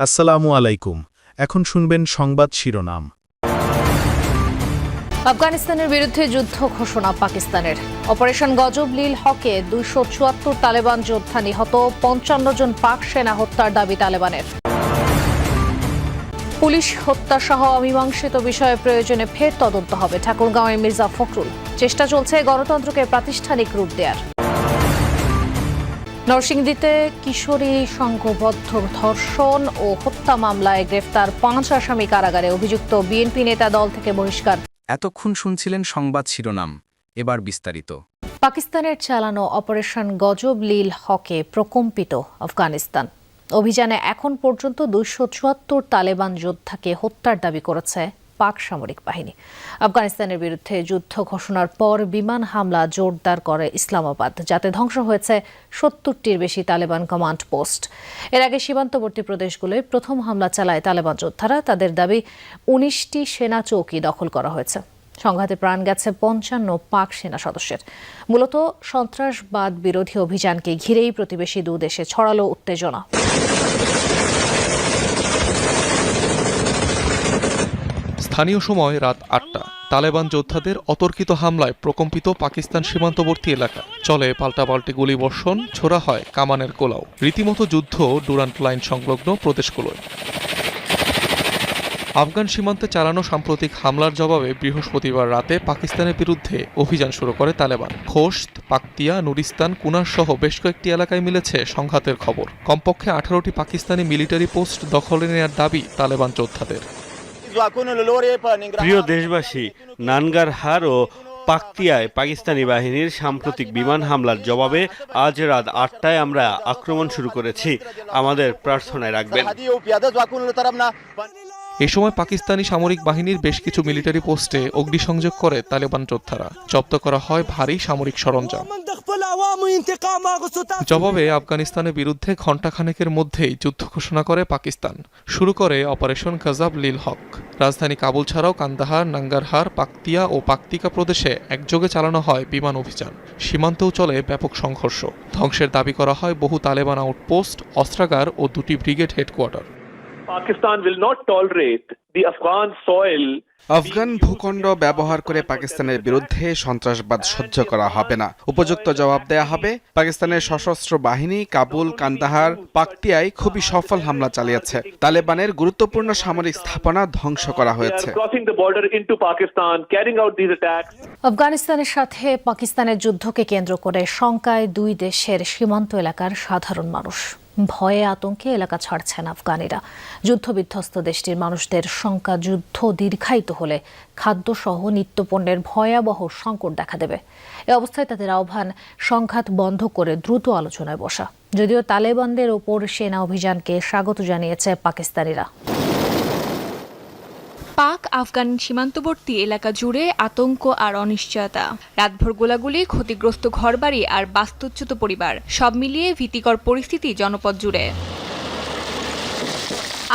আসসালামু আলাইকুম। এখন শুনবেন সংবাদ শিরোনাম। আফগানিস্তানের বিরুদ্ধে যুদ্ধ ঘোষণা পাকিস্তানের। অপারেশন গজব লিল হকে ২৭৪ তালেবান যোদ্ধা নিহত, ৫৫ জন পাক সেনা হত্যার দাবি তালেবানের। পুলিশ হত্যাসহ অমীমাংসিত বিষয়ে প্রয়োজনে ফের তদন্ত হবে, ঠাকুরগাঁওয়ের মির্জা ফখরুল। চেষ্টা চলছে গণতন্ত্রকে প্রাতিষ্ঠানিক রূপ দেওয়ার। নরসিংদীতে কিশোরী সংঘবদ্ধ ধর্ষণ ও হত্যা মামলায় গ্রেফতার ৫ আসামি কারাগারে, অভিযুক্ত বিএনপি নেতা দল থেকে বহিষ্কার। এতক্ষণ শুনছিলেন সংবাদ শিরোনাম, এবার বিস্তারিত। পাকিস্তানের চালানো অপারেশন গজব লিল হকে প্রকম্পিত আফগানিস্তান। অভিযানে এখন পর্যন্ত ২৭৪ তালেবান যোদ্ধাকে হত্যার দাবি করেছে পাক সামরিক বাহিনী। আফগানিস্তানের বিরুদ্ধে যুদ্ধ ঘোষণার পর বিমান হামলা জোরদার করে ইসলামাবাদ, যাতে ধ্বংস হয়েছে ৭০টির বেশি তালেবান কমান্ড পোস্ট। এর আগে সীমান্তবর্তী প্রদেশগুলোয় প্রথম হামলা চালায় তালেবান যোদ্ধারা। তাদের দাবি ১৯টি সেনা চৌকি দখল করা হয়েছে। সংঘাতে প্রাণ গেছে ৫৫ পাক সেনা সদস্যের। মূলত সন্ত্রাসবাদ বিরোধী অভিযানকে ঘিরেই প্রতিবেশী দুদেশে ছড়ালো উত্তেজনা। স্থানীয় সময় রাত ৮টা। তালেবান যোদ্ধাদের অতর্কিত হামলায় প্রকম্পিত পাকিস্তান সীমান্তবর্তী এলাকা। চলে পাল্টাপাল্টি গুলিবর্ষণ, ছোড়া হয় কামানের গোলাও। রীতিমতো যুদ্ধ ডুরান্ট লাইন সংলগ্ন প্রদেশগুলোয়। আফগান সীমান্তে চালানো সাম্প্রতিক হামলার জবাবে বৃহস্পতিবার রাতে পাকিস্তানের বিরুদ্ধে অভিযান শুরু করে তালেবান। খোস্ত, পাকতিয়া, নুরিস্তান, কুনার সহ বেশ কয়েকটি এলাকায় মিলেছে সংঘাতের খবর। কমপক্ষে ১৮টি পাকিস্তানি মিলিটারি পোস্ট দখলে নেওয়ার দাবি তালেবান যোদ্ধাদের। প্রিয় দেশবাসী, নানগারহার ও পাকতিয়ায় পাকিস্তানি বাহিনীর সাম্প্রতিক বিমান হামলার জবাবে আজ রাত ৮টায় আমরা আক্রমণ শুরু করেছি। আমাদের প্রার্থনায় রাখবেন। এ সময় পাকিস্তানি সামরিক বাহিনীর বেশ কিছু মিলিটারি পোস্টে অগ্নিসংযোগ করে তালেবান যোদ্ধারা। জব্দ করা হয় ভারী সামরিক সরঞ্জাম। জবাবে আফগানিস্তানের বিরুদ্ধে ঘণ্টাখানেকের মধ্যেই যুদ্ধ ঘোষণা করে পাকিস্তান। শুরু করে অপারেশন গজব লিল হক। রাজধানী কাবুল ছাড়াও কান্দাহার, নাঙ্গারহার, পাকতিয়া ও পাকতিকা প্রদেশে একযোগে চালানো হয় বিমান অভিযান। সীমান্তেও চলে ব্যাপক সংঘর্ষ। ধ্বংসের দাবি করা হয় বহু তালেবান আউটপোস্ট, অস্ত্রাগার ও 2টি brigade headquarter. Pakistan will not tolerate the Afghan soil. Afghan ভূখণ্ড ব্যবহার করে পাকিস্তানের বিরুদ্ধে সন্ত্রাসবাদ সহ্য করা হবে না। উপযুক্ত জবাব দেয়া হবে। পাকিস্তানের সশস্ত্র বাহিনী কাবুল, কান্দাহার, পাকতিয়ায় খুবই সফল হামলা চালিয়েছে। তালেবানের গুরুত্বপূর্ণ সামরিক স্থাপনা ধ্বংস করা হয়েছে। আফগানিস্তানের সাথে পাকিস্তানের যুদ্ধকে কেন্দ্র করে শঙ্কায় দুই দেশের সীমান্ত এলাকার সাধারণ মানুষ। ভয়ে আতঙ্কে এলাকা ছাড়ছেন আফগানিরা। যুদ্ধবিধ্বস্ত দেশটির মানুষদের শঙ্কা, যুদ্ধ দীর্ঘায়িত হলে খাদ্যসহ নিত্যপণ্যের ভয়াবহ সংকট দেখা দেবে। এ অবস্থায় তাদের আহ্বান সংঘাত বন্ধ করে দ্রুত আলোচনায় বসা। যদিও তালেবানদের ওপর সেনা অভিযানকে স্বাগত জানিয়েছে পাকিস্তানিরা। পাক আফগান সীমান্তবর্তী এলাকা জুড়ে আতঙ্ক আর অনিশ্চয়তা। রাতভর গোলাগুলি, ক্ষতিগ্রস্ত ঘরবাড়ি আর বাস্তুচ্যুত পরিবার, সব মিলিয়ে ভীতিকর পরিস্থিতি জনপদ জুড়ে।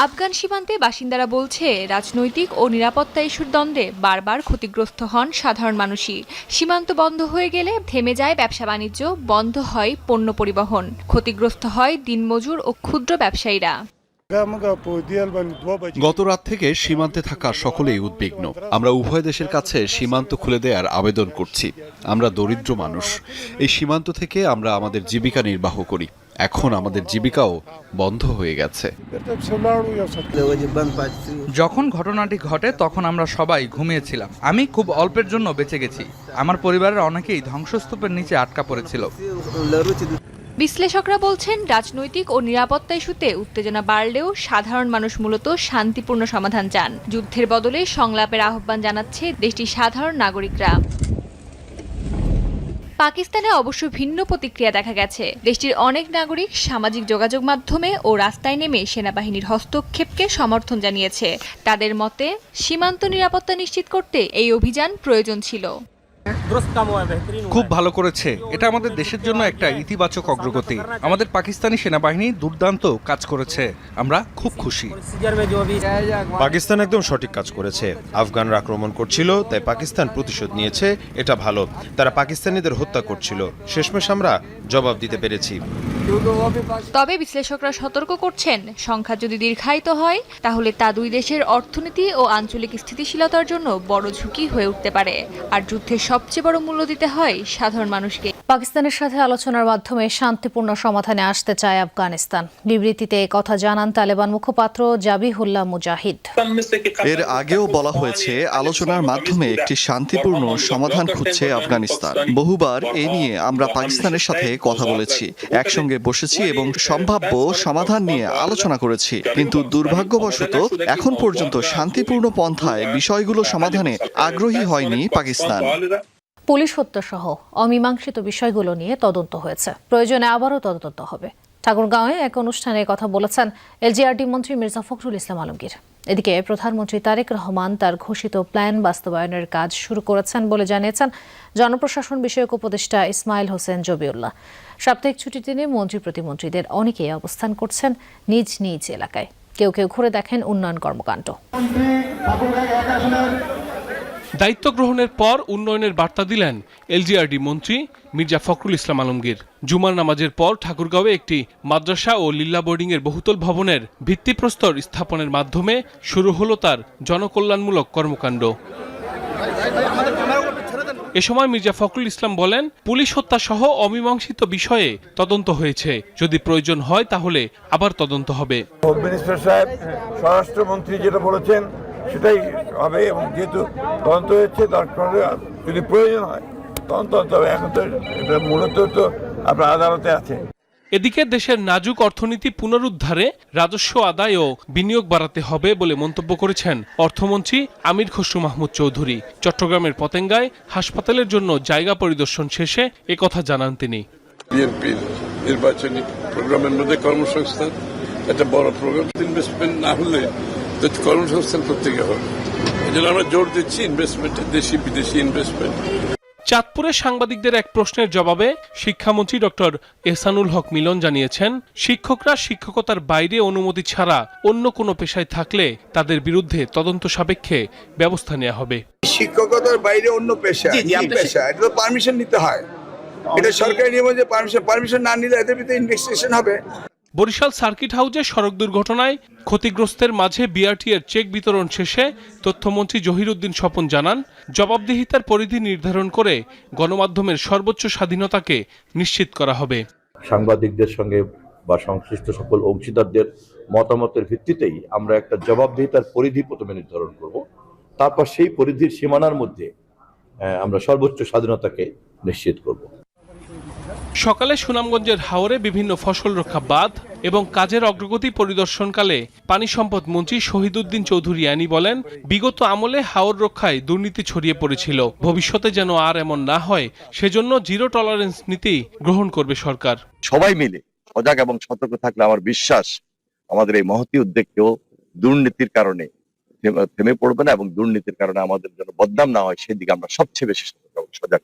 আফগান সীমান্তে বাসিন্দারা বলছে, রাজনৈতিক ও নিরাপত্তা ইস্যুর দ্বন্দ্বে বারবার ক্ষতিগ্রস্ত হন সাধারণ মানুষই। সীমান্ত বন্ধ হয়ে গেলে থেমে যায় ব্যবসা বাণিজ্য, বন্ধ হয় পণ্য পরিবহন, ক্ষতিগ্রস্ত হয় দিনমজুর ও ক্ষুদ্র ব্যবসায়ীরা। গত রাত থেকে সীমান্তে থাকা সকলেই উদ্বিগ্ন। আমরা উভয় দেশের কাছে সীমান্ত খুলে দেওয়ার আবেদন করছি। আমরা দরিদ্র মানুষ। এই সীমান্ত থেকে আমরা আমাদের জীবিকা নির্বাহ করি। এখন আমাদের জীবিকাও বন্ধ হয়ে গেছে। যখন ঘটনাটি ঘটে তখন আমরা সবাই ঘুমিয়েছিলাম। আমি খুব অল্পের জন্য বেঁচে গেছি। আমার পরিবারের অনেকেই ধ্বংসস্তূপের নিচে আটকা পড়েছিল। বিশ্লেষকরা বলছেন, রাজনৈতিক ও নিরাপত্তা ইস্যুতে উত্তেজনা বাড়লেও সাধারণ মানুষ মূলত শান্তিপূর্ণ সমাধান চান। যুদ্ধের বদলে সংলাপের আহ্বান জানাচ্ছে দেশটির সাধারণ নাগরিকরা। পাকিস্তানে অবশ্য ভিন্ন প্রতিক্রিয়া দেখা গেছে। দেশটির অনেক নাগরিক সামাজিক যোগাযোগ মাধ্যমে ও রাস্তায় নেমে সেনাবাহিনীর হস্তক্ষেপকে সমর্থন জানিয়েছে। তাদের মতে, সীমান্ত নিরাপত্তা নিশ্চিত করতে এই অভিযান প্রয়োজন ছিল। খুব ভালো করেছে। এটা আমাদের দেশের জন্য একটা ইতিবাচক অগ্রগতি। আমাদের পাকিস্তানি সেনাবাহিনী দুর্দান্ত কাজ করেছে, আমরা খুব খুশি। পাকিস্তান একদম সঠিক কাজ করেছে। আফগানরা আক্রমণ করছিল, তাই পাকিস্তান প্রতিশোধ নিয়েছে, এটা ভালো। তারা পাকিস্তানিদের হত্যা করছিল, শেষমেশ আমরা জবাব দিতে পেরেছি। তবে বিশ্লেষকরা সতর্ক করছেন, সংঘাত যদি দীর্ঘায়িত হয় তাহলে তা দুই দেশের অর্থনীতি ও আঞ্চলিক স্থিতিশীলতার জন্য বড় ঝুঁকি হয়ে উঠতে পারে। আর যুদ্ধের সবচেয়ে বড় মূল্য দিতে হয় সাধারণ মানুষকে। পাকিস্তানের সাথে আলোচনার মাধ্যমে শান্তিপূর্ণ সমাধানে আসতে চায় আফগানিস্তান। বিবৃতিতে কথা জানান তালেবান মুখপাত্র জাবিহুল্লাহ মুজাহিদ। এর আগেও বলা হয়েছে, আলোচনার মাধ্যমে একটি শান্তিপূর্ণ সমাধান খুঁজছে আফগানিস্তান। বহুবার এ নিয়ে আমরা পাকিস্তানের সাথে কথা বলেছি, একসঙ্গে বসেছি এবং সম্ভাব্য সমাধান নিয়ে আলোচনা করেছি, কিন্তু দুর্ভাগ্যবশত এখন পর্যন্ত শান্তিপূর্ণ পন্থায় বিষয়গুলো সমাধানে আগ্রহী হয়নি পাকিস্তান। পুলিশ হত্যাসহ অমীমাংসিত বিষয়গুলো নিয়ে তদন্ত হয়েছে, প্রয়োজনে আবারও তদন্ত হবে। ঠাকুরগাঁওয়ে এক অনুষ্ঠানে কথা বলেছেন এলজিআরডি মন্ত্রী মির্জা ফখরুল ইসলাম আলমগীর। এদিকে প্রধানমন্ত্রী তারেক রহমান তার ঘোষিত প্ল্যান বাস্তবায়নের কাজ শুরু করেছেন বলে জানিয়েছেন জনপ্রশাসন বিষয়ক উপদেষ্টা ইসমাইল হোসেন জবিউল্লাহ। সাপ্তাহিক ছুটির দিনে মন্ত্রী প্রতিমন্ত্রীদের অনেকেই অবস্থান করছেন নিজ নিজ এলাকায়, কেউ কেউ ঘুরে দেখেন উন্নয়ন কর্মকাণ্ড। দায়িত্ব গ্রহণের পর উন্নয়নের বার্তা দিলেন এলজিআরডি মন্ত্রী মির্জা ফখরুল ইসলাম আলমগীর। জুমার নামাজের পর ঠাকুরগাঁওয়ে একটি মাদ্রাসা ও লিল্লা বোর্ডিং এর বহুতল ভবনের ভিত্তিপ্রস্তর স্থাপনের মাধ্যমে শুরু হলো তার জনকল্যাণমূলক কর্মকাণ্ড। এ সময় মির্জা ফখরুল ইসলাম বলেন, পুলিশ হত্যা সহ অমীমাংসিত বিষয়ে তদন্ত হয়েছে, যদি প্রয়োজন হয় তাহলে আবার তদন্ত হবে। হোম মিনিস্টার সাহেব, স্বরাষ্ট্রমন্ত্রী যেটা বলেছেন সেটাই হবে, এবং যেহেতু তদন্ত হয়েছে দরকার যদি প্রয়োজন হয় তদন্ত হবে। এখন তো এটা মূলত তো আপনার আদালতে আছে। এদিকে দেশের নাজুক অর্থনীতি পুনরুদ্ধারে রাজস্ব আদায় ও বিনিয়োগ বাড়াতে হবে বলে মন্তব্য করেছেন অর্থমন্ত্রী আমির খসরু মাহমুদ চৌধুরী। চট্টগ্রামের পতেঙ্গায় হাসপাতালের জন্য জায়গা পরিদর্শন শেষে একথা জানান তিনি। বিএনপির নির্বাচনী প্রোগ্রামের মধ্যে কর্মসংস্থান একটা বড় প্রোগ্রাম, ইনভেস্টমেন্ট না হলে কর্মসংস্থান প্রত্যেকে হবে। এই জন্য আমরা জোর দিচ্ছি ইনভেস্টমেন্টে, দেশি বিদেশি ইনভেস্টমেন্ট। চাঁদপুরে সাংবাদিকদের এক প্রশ্নের জবাবে শিক্ষামন্ত্রী ডক্টর এহসানুল হক মিলন জানিয়েছেন, শিক্ষকরা শিক্ষকতার বাইরে অনুমতি ছাড়া অন্য কোনো পেশায় থাকলে তাদের বিরুদ্ধে তদন্ত সাপেক্ষে ব্যবস্থা নেওয়া হবে। শিক্ষকতার বাইরে অন্য পেশা, পেশা এটা তো পারমিশন নিতে হয়, এটা সরকারি নিয়ম যে পারমিশন না নিলে এদের ভিতরে ইনভেস্টিগেশন হবে। বরিশাল সার্কিট হাউসে সড়ক দুর্ঘটনায় ক্ষতিগ্রস্তের মাঝে বিআরটি এর চেক বিতরণ শেষে তথ্যমন্ত্রী জহিরুদ্দিন স্বপন জানান, জবাবদিহিতার পরিধি নির্ধারণ করে গণমাধ্যমের সর্বোচ্চ স্বাধীনতাকে নিশ্চিত করা হবে। সাংবাদিকদের সঙ্গে বা সংশ্লিষ্ট সকল অংশীদারদের মতামতের ভিত্তিতেই আমরা একটা জবাবদিহিতার পরিধি প্রথমে নির্ধারণ করব, তারপর সেই পরিধির সীমানার মধ্যে আমরা সর্বোচ্চ স্বাধীনতাকে নিশ্চিত করব। সকালে সুনামগঞ্জের হাওরে বিভিন্ন ফসল রক্ষা বাঁধ এবং কাজের অগ্রগতি পরিদর্শনকালে পানি সম্পদ মন্ত্রী শহীদুদ্দিন চৌধুরী আনি বলেন, বিগত আমলে হাওর রক্ষায় দুর্নীতি ছড়িয়ে পড়েছিল, ভবিষ্যতে যেন আর এমন না হয় সেজন্য জিরো টলারেন্স নীতি গ্রহণ করবে সরকার। সবাই মিলে সজাগ এবং সতর্ক থাকলে আমার বিশ্বাস আমাদের এই মহতী উদ্যোগ কেউ দুর্নীতির কারণে থেমে পড়বে না, এবং দুর্নীতির কারণে আমাদের জন্য বদনাম না হয় সেদিকে আমরা সবচেয়ে বেশি সতর্ক এবং সজাগ।